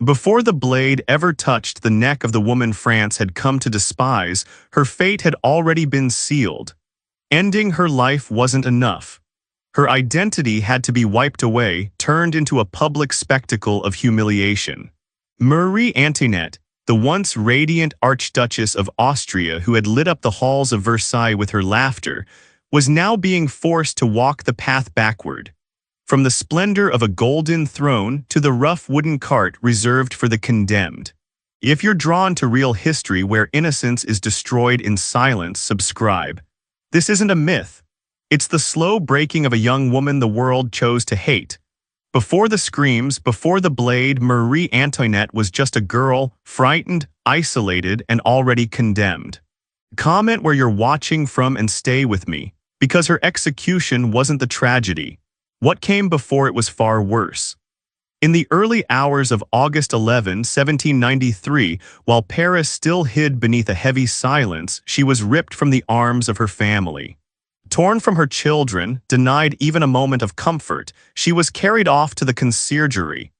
Before the blade ever touched the neck of the woman France had come to despise, her fate had already been sealed. Ending her life wasn't enough. Her identity had to be wiped away, turned into a public spectacle of humiliation. Marie Antoinette, the once radiant Archduchess of Austria who had lit up the halls of Versailles with her laughter, was now being forced to walk the path backward. From the splendor of a golden throne to the rough wooden cart reserved for the condemned. If you're drawn to real history where innocence is destroyed in silence, subscribe. This isn't a myth. It's the slow breaking of a young woman the world chose to hate. Before the screams, before the blade, Marie Antoinette was just a girl, frightened, isolated, and already condemned. Comment where you're watching from and stay with me, because her execution wasn't the tragedy. What came before it was far worse. In the early hours of August 11, 1793, while Paris still hid beneath a heavy silence, she was ripped from the arms of her family. Torn from her children, denied even a moment of comfort, she was carried off to the Conciergerie,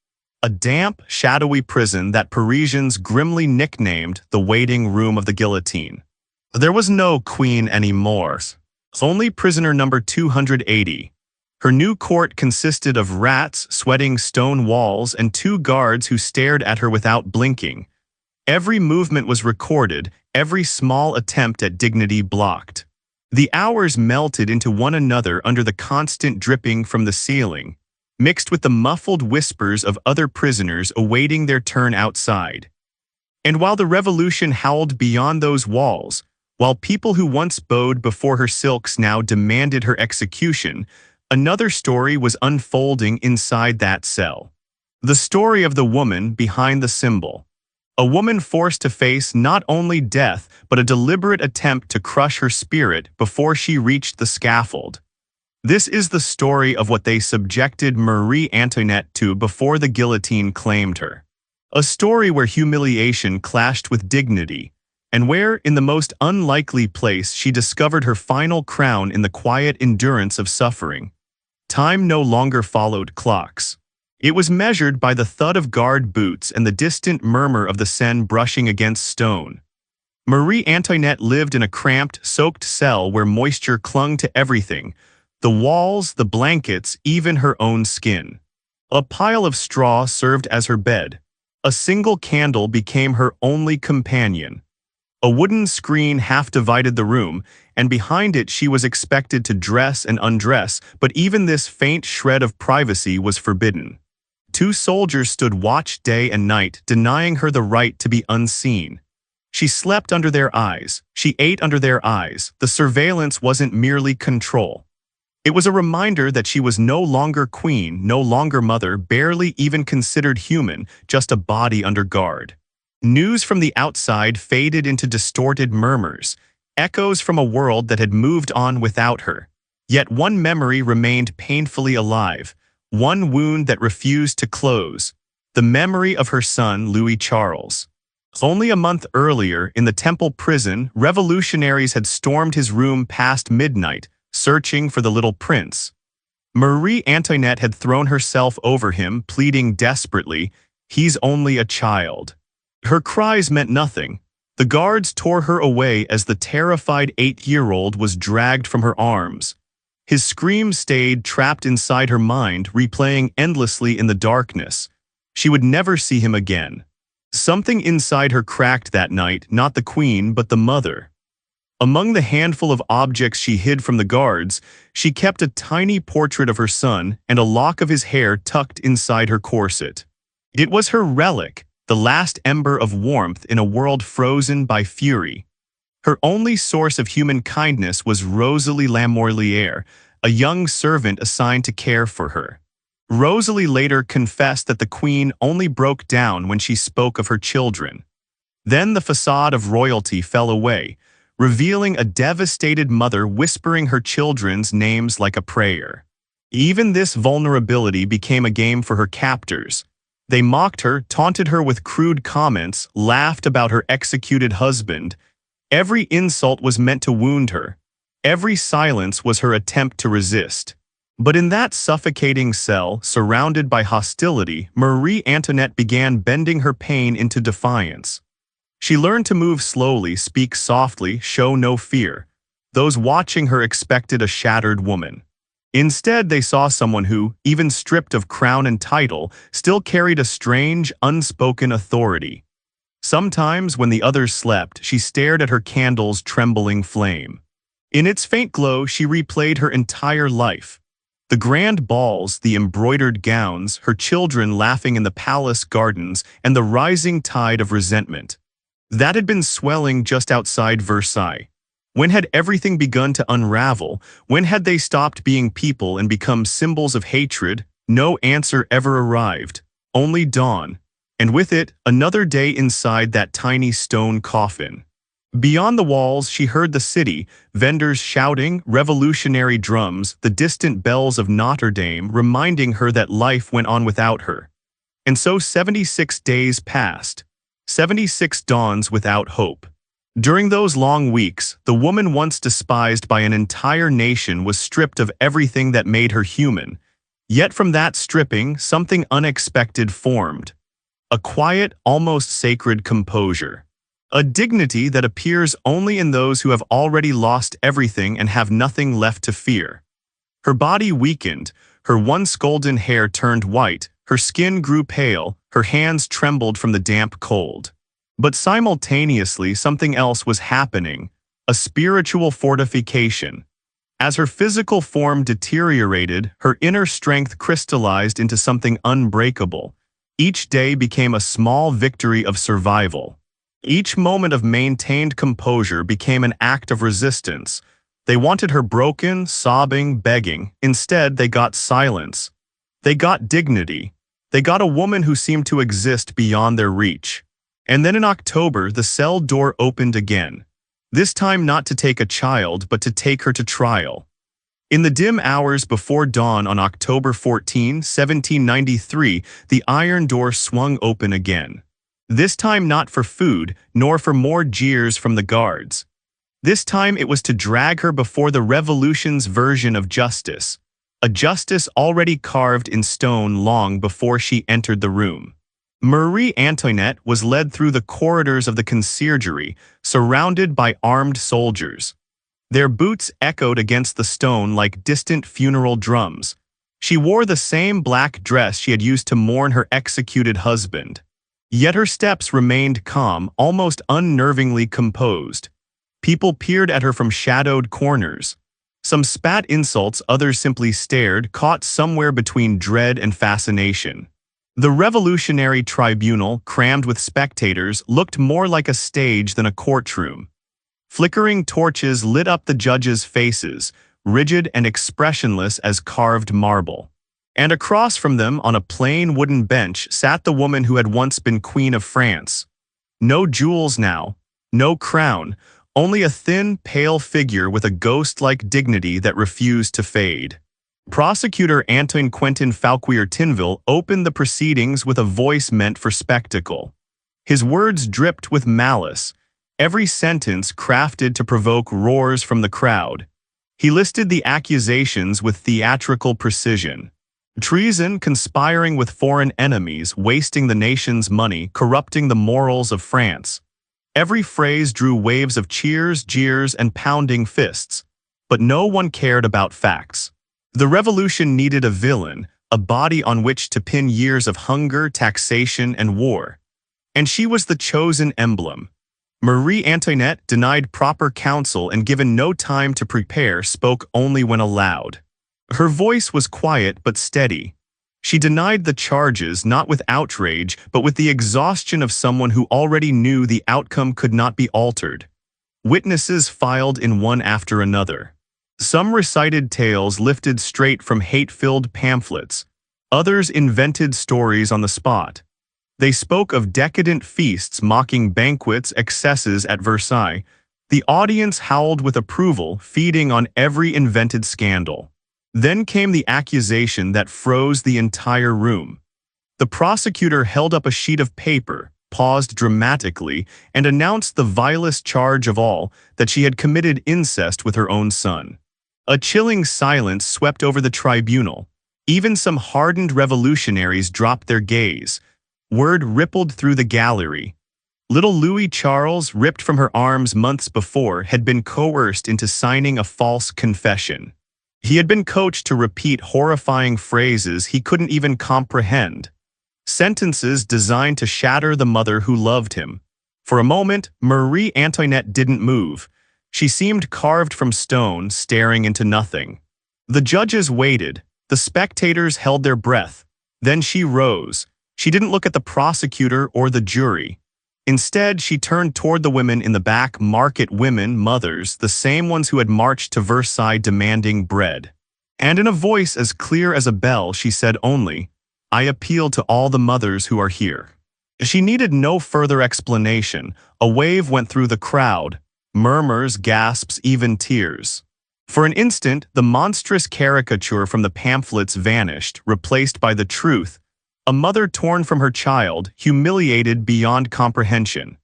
a damp, shadowy prison that Parisians grimly nicknamed the waiting room of the guillotine. There was no queen anymore, only prisoner number 280. Her new court consisted of rats sweating stone walls and 2 guards who stared at her without blinking. Every movement was recorded, every small attempt at dignity blocked. The hours melted into one another under the constant dripping from the ceiling, mixed with the muffled whispers of other prisoners awaiting their turn outside. And while the revolution howled beyond those walls, while people who once bowed before her silks now demanded her execution, another story was unfolding inside that cell. The story of the woman behind the symbol. A woman forced to face not only death, but a deliberate attempt to crush her spirit before she reached the scaffold. This is the story of what they subjected Marie Antoinette to before the guillotine claimed her. A story where humiliation clashed with dignity, and where, in the most unlikely place, she discovered her final crown in the quiet endurance of suffering. Time no longer followed clocks. It was measured by the thud of guard boots and the distant murmur of the Seine brushing against stone. Marie Antoinette lived in a cramped, soaked cell where moisture clung to everything, the walls, the blankets, even her own skin. A pile of straw served as her bed. A single candle became her only companion. A wooden screen half divided the room, and behind it she was expected to dress and undress, but even this faint shred of privacy was forbidden. 2 soldiers stood watch day and night, denying her the right to be unseen. She slept under their eyes. She ate under their eyes. The surveillance wasn't merely control. It was a reminder that she was no longer queen, no longer mother, barely even considered human, just a body under guard. News from the outside faded into distorted murmurs, echoes from a world that had moved on without her. Yet one memory remained painfully alive. One wound that refused to close, the memory of her son, Louis Charles. Only a month earlier, in the Temple prison, revolutionaries had stormed his room past midnight, searching for the little prince. Marie Antoinette had thrown herself over him, pleading desperately, "He's only a child." Her cries meant nothing. The guards tore her away as the terrified 8-year-old was dragged from her arms. His screams stayed trapped inside her mind, replaying endlessly in the darkness. She would never see him again. Something inside her cracked that night, not the queen, but the mother. Among the handful of objects she hid from the guards, she kept a tiny portrait of her son and a lock of his hair tucked inside her corset. It was her relic, the last ember of warmth in a world frozen by fury. Her only source of human kindness was Rosalie Lamorlière, a young servant assigned to care for her. Rosalie later confessed that the queen only broke down when she spoke of her children. Then the facade of royalty fell away, revealing a devastated mother whispering her children's names like a prayer. Even this vulnerability became a game for her captors. They mocked her, taunted her with crude comments, laughed about her executed husband. Every insult was meant to wound her. Every silence was her attempt to resist. But in that suffocating cell, surrounded by hostility, Marie Antoinette began bending her pain into defiance. She learned to move slowly, speak softly, show no fear. Those watching her expected a shattered woman. Instead, they saw someone who, even stripped of crown and title, still carried a strange, unspoken authority. Sometimes, when the others slept, she stared at her candle's trembling flame. In its faint glow, she replayed her entire life. The grand balls, the embroidered gowns, her children laughing in the palace gardens, and the rising tide of resentment. That had been swelling just outside Versailles. When had everything begun to unravel? When had they stopped being people and become symbols of hatred? No answer ever arrived. Only dawn. And with it, another day inside that tiny stone coffin. Beyond the walls, she heard the city, vendors shouting, revolutionary drums, the distant bells of Notre Dame reminding her that life went on without her. And so 76 days passed. 76 dawns without hope. During those long weeks, the woman once despised by an entire nation was stripped of everything that made her human. Yet from that stripping, something unexpected formed. A quiet, almost sacred composure. A dignity that appears only in those who have already lost everything and have nothing left to fear. Her body weakened, her once golden hair turned white, her skin grew pale, her hands trembled from the damp cold. But simultaneously something else was happening, a spiritual fortification. As her physical form deteriorated, her inner strength crystallized into something unbreakable. Each day became a small victory of survival. Each moment of maintained composure became an act of resistance. They wanted her broken, sobbing, begging. Instead, they got silence. They got dignity. They got a woman who seemed to exist beyond their reach. And then in October, the cell door opened again. This time not to take a child, but to take her to trial. In the dim hours before dawn on October 14, 1793, the iron door swung open again. This time not for food, nor for more jeers from the guards. This time it was to drag her before the revolution's version of justice, a justice already carved in stone long before she entered the room. Marie Antoinette was led through the corridors of the Conciergerie, surrounded by armed soldiers. Their boots echoed against the stone like distant funeral drums. She wore the same black dress she had used to mourn her executed husband. Yet her steps remained calm, almost unnervingly composed. People peered at her from shadowed corners. Some spat insults, others simply stared, caught somewhere between dread and fascination. The revolutionary tribunal, crammed with spectators, looked more like a stage than a courtroom. Flickering torches lit up the judges' faces, rigid and expressionless as carved marble. And across from them, on a plain wooden bench, sat the woman who had once been Queen of France. No jewels now, no crown, only a thin, pale figure with a ghost-like dignity that refused to fade. Prosecutor Antoine Quentin Fauquier Tinville opened the proceedings with a voice meant for spectacle. His words dripped with malice, every sentence crafted to provoke roars from the crowd. He listed the accusations with theatrical precision. Treason, conspiring with foreign enemies, wasting the nation's money, corrupting the morals of France. Every phrase drew waves of cheers, jeers, and pounding fists. But no one cared about facts. The revolution needed a villain, a body on which to pin years of hunger, taxation, and war. And she was the chosen emblem. Marie Antoinette, denied proper counsel and given no time to prepare, spoke only when allowed. Her voice was quiet but steady. She denied the charges not with outrage, but with the exhaustion of someone who already knew the outcome could not be altered. Witnesses filed in one after another. Some recited tales lifted straight from hate-filled pamphlets. Others invented stories on the spot. They spoke of decadent feasts mocking banquets, excesses at Versailles. The audience howled with approval, feeding on every invented scandal. Then came the accusation that froze the entire room. The prosecutor held up a sheet of paper, paused dramatically, and announced the vilest charge of all, that she had committed incest with her own son. A chilling silence swept over the tribunal. Even some hardened revolutionaries dropped their gaze. Word rippled through the gallery. Little Louis Charles, ripped from her arms months before, had been coerced into signing a false confession. He had been coached to repeat horrifying phrases he couldn't even comprehend. Sentences designed to shatter the mother who loved him. For a moment, Marie Antoinette didn't move. She seemed carved from stone, staring into nothing. The judges waited. The spectators held their breath. Then she rose. She didn't look at the prosecutor or the jury. Instead, she turned toward the women in the back, market women, mothers, the same ones who had marched to Versailles demanding bread. And in a voice as clear as a bell, she said only, "I appeal to all the mothers who are here." She needed no further explanation. A wave went through the crowd. Murmurs, gasps, even tears. For an instant, the monstrous caricature from the pamphlets vanished, replaced by the truth. A mother torn from her child, humiliated beyond comprehension.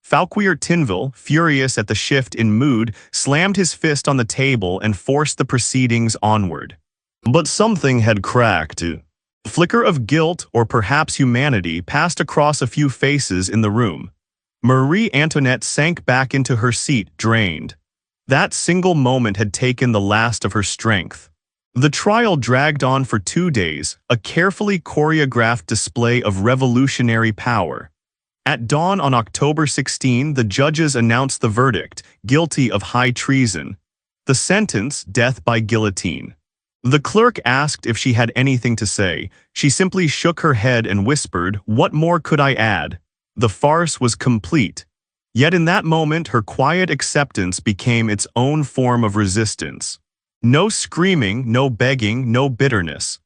Fauquier Tinville, furious at the shift in mood, slammed his fist on the table and forced the proceedings onward. But something had cracked. A flicker of guilt, or perhaps humanity, passed across a few faces in the room. Marie Antoinette sank back into her seat, drained. That single moment had taken the last of her strength. The trial dragged on for 2 days, a carefully choreographed display of revolutionary power. At dawn on October 16, the judges announced the verdict, guilty of high treason. The sentence, death by guillotine. The clerk asked if she had anything to say. She simply shook her head and whispered, "What more could I add?" The farce was complete. Yet in that moment, her quiet acceptance became its own form of resistance. No screaming, no begging, no bitterness.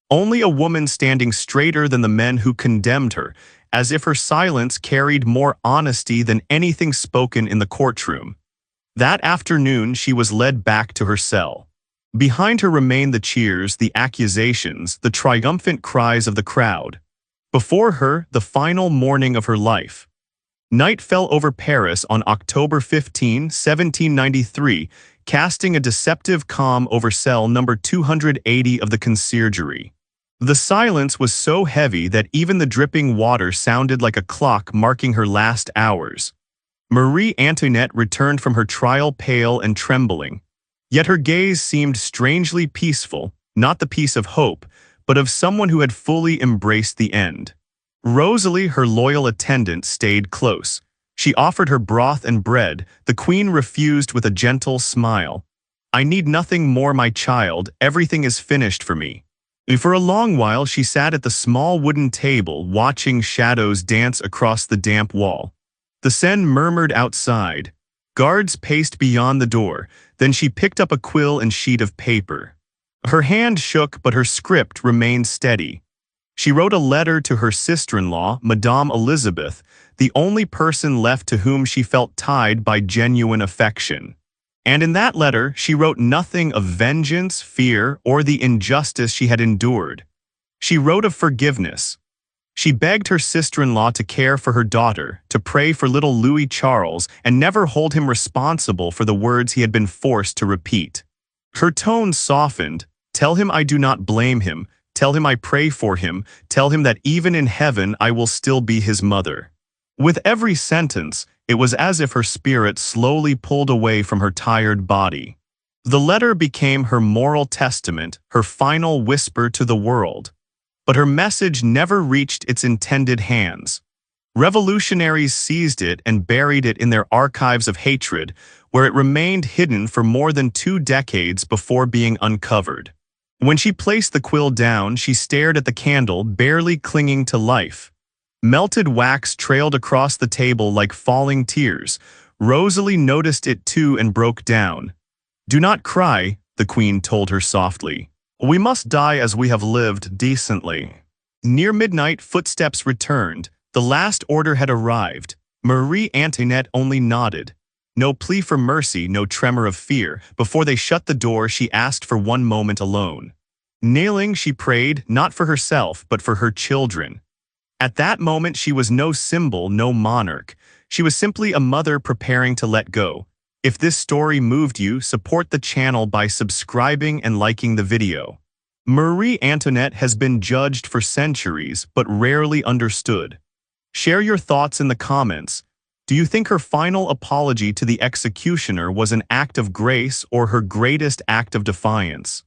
Only a woman standing straighter than the men who condemned her, as if her silence carried more honesty than anything spoken in the courtroom. That afternoon, she was led back to her cell. Behind her remained the cheers, the accusations, the triumphant cries of the crowd. Before her, the final morning of her life. Night fell over Paris on October 15, 1793, casting a deceptive calm over cell number 280 of the Conciergerie. The silence was so heavy that even the dripping water sounded like a clock marking her last hours. Marie Antoinette returned from her trial pale and trembling. Yet her gaze seemed strangely peaceful, not the peace of hope, but of someone who had fully embraced the end. Rosalie, her loyal attendant, stayed close. She offered her broth and bread. The queen refused with a gentle smile. "I need nothing more, my child. Everything is finished for me." For a long while she sat at the small wooden table, watching shadows dance across the damp wall. The Seine murmured outside. Guards paced beyond the door. Then she picked up a quill and sheet of paper. Her hand shook, but her script remained steady. She wrote a letter to her sister-in-law, Madame Elizabeth, the only person left to whom she felt tied by genuine affection. And in that letter, she wrote nothing of vengeance, fear, or the injustice she had endured. She wrote of forgiveness. She begged her sister-in-law to care for her daughter, to pray for little Louis Charles, and never hold him responsible for the words he had been forced to repeat. Her tone softened. "Tell him I do not blame him. Tell him I pray for him. Tell him that even in heaven I will still be his mother." With every sentence, it was as if her spirit slowly pulled away from her tired body. The letter became her moral testament, her final whisper to the world. But her message never reached its intended hands. Revolutionaries seized it and buried it in their archives of hatred, where it remained hidden for more than 2 decades before being uncovered. When she placed the quill down, she stared at the candle, barely clinging to life. Melted wax trailed across the table like falling tears. Rosalie noticed it too and broke down. "Do not cry," the queen told her softly. "We must die as we have lived, decently." Near midnight, footsteps returned. The last order had arrived. Marie Antoinette only nodded. No plea for mercy, no tremor of fear. Before they shut the door, she asked for one moment alone. Kneeling, she prayed, not for herself, but for her children. At that moment, she was no symbol, no monarch. She was simply a mother preparing to let go. If this story moved you, support the channel by subscribing and liking the video. Marie Antoinette has been judged for centuries but rarely understood. Share your thoughts in the comments. Do you think her final apology to the executioner was an act of grace or her greatest act of defiance?